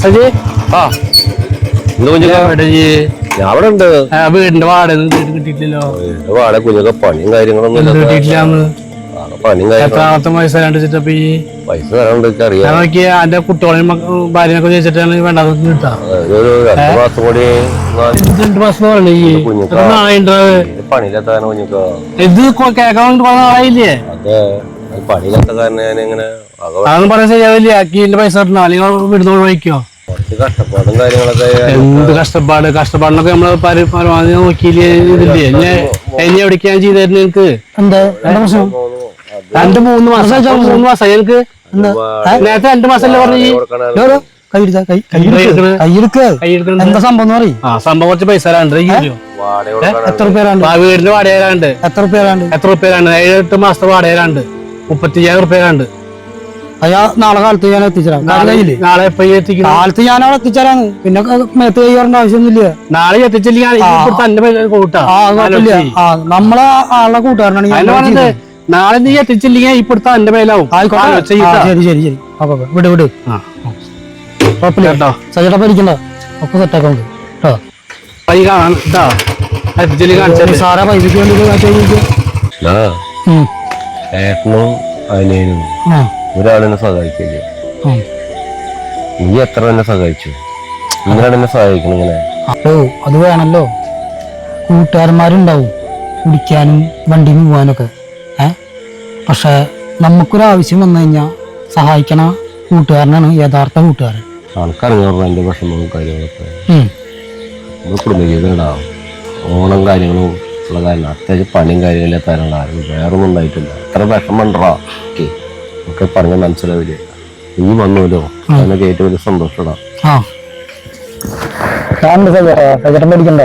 സജി അവിടെ ഉണ്ട് വീടിന്റെ വാടക കിട്ടിയിട്ടില്ലല്ലോ. വാടക കുഞ്ഞൊക്കെ പണിയും കാര്യങ്ങളൊന്നും കിട്ടിയിട്ടില്ലാന്ന് പണിയും എത്രാമത്തെ വയസ്സാണ്ട് വെച്ചിട്ടപ്പ ഈ പൈസ തരാണ്ട് അറിയാം. നോക്കിയ എന്റെ കുട്ടികളെയും ഭാര്യനൊക്കെ ചോദിച്ചിട്ടാണ് വേണ്ടത് കിട്ടാ. ഒരു 2 മാസം കൂടി 2 മാസം പണിയിലെത്താൻ കുഞ്ഞൊക്കെ ഇത് കേൾക്കാൻ നാളായില്ലേ? അതെ പണിയിലെത്ത കാരണം ഞാനിങ്ങനെ അതൊന്നും പറയാൻ ശരിയാവില്ല. ആക്കിന്റെ പൈസ കിട്ടണോ അല്ലെങ്കിൽ വിടുന്ന വഹിക്കോ? കുറച്ച് കഷ്ടപ്പാടും കാര്യങ്ങളൊക്കെ. എന്ത് കഷ്ടപ്പാടിനൊക്കെ നമ്മള് പരമാവധി നോക്കിയില്ലേ ഇതില്ലേ? ഇനി എവിടേക്ക് ഞാൻ ചെയ്തായിരുന്നു എനിക്ക്? എന്താ 2-3 മാസം 3 മാസം എനിക്ക് നേരത്തെ 2 മാസമല്ലേ പറഞ്ഞു. എന്താ സംഭവം പറയും? സംഭവം കുറച്ച് പൈസ എത്ര പേരാണ്ട് വീടിന്റെ വാടകയിലാണ്ട് എത്ര പേരാണ്ട് 7-8 മാസത്തെ വാടകയിലാണ്ട് 35,000 റുപ്യയിലാണ്ട്. അയ്യാ നാളെ കാലത്ത് ഞാൻ എത്തിച്ചേരാം. നാളെ എപ്പോ എത്തിക്കും? കാലത്ത് ഞാൻ അവിടെ എത്തിച്ചേരാന്ന്. പിന്നെ മേത്ത് കൈ പറഞ്ഞ ആവശ്യമൊന്നുമില്ല. നാളെ എത്തിച്ചില്ലെങ്കിൽ നമ്മളെ ആളുടെ കൂട്ടുകാരനാണ്. നാളെ നീ എത്തിച്ചില്ലെങ്കിൽ ഇപ്പടുത്ത എന്റെ മേലാവും. ശരി വിട് കുഴപ്പമില്ല. സജേട്ടാ പഠിക്കണ്ട ഒക്കെ സെറ്റാക്കാൻ കൈ കാണാൻ സാറാ പൈസക്ക് വേണ്ടി ഏട്ടനും അനിയനും ഒരാളെന്നെ സഹായിക്കില്ലേ? നീ എത്ര എന്നെ സഹായിച്ചു? നിങ്ങളാണ് എന്നെ സഹായിക്കണം ഇങ്ങനെ. അത് വേണല്ലോ. കൂട്ടുകാരന്മാരുണ്ടാവും കുടിക്കാനും വണ്ടിയിൽ പോകാനൊക്കെ. പക്ഷെ നമുക്കൊരാവശ്യം വന്നു കഴിഞ്ഞാൽ സഹായിക്കണ കൂട്ടുകാരനാണ് യഥാർത്ഥ കൂട്ടുകാരൻ. ആൾക്കറിഞ്ഞോളൂ എന്റെ വിഷമവും കാര്യങ്ങളൊക്കെ. നമ്മൾ കുടുംബജീവിതം ഉണ്ടാവും. ഓണം കാര്യങ്ങളും ഉള്ള കാര്യം അത്യാവശ്യം പണിയും കാര്യങ്ങളും എത്താനുള്ള ആരും വേറൊന്നും ഉണ്ടായിട്ടില്ല. എത്ര വിഷമണ്ടാ ഒക്കെ പറഞ്ഞ മനസ്സിലാവില്ലേ? നീ വന്നല്ലോ അതിനൊക്കെ ഏറ്റവും വലിയ സന്തോഷടാ. പഠിക്കണ്ട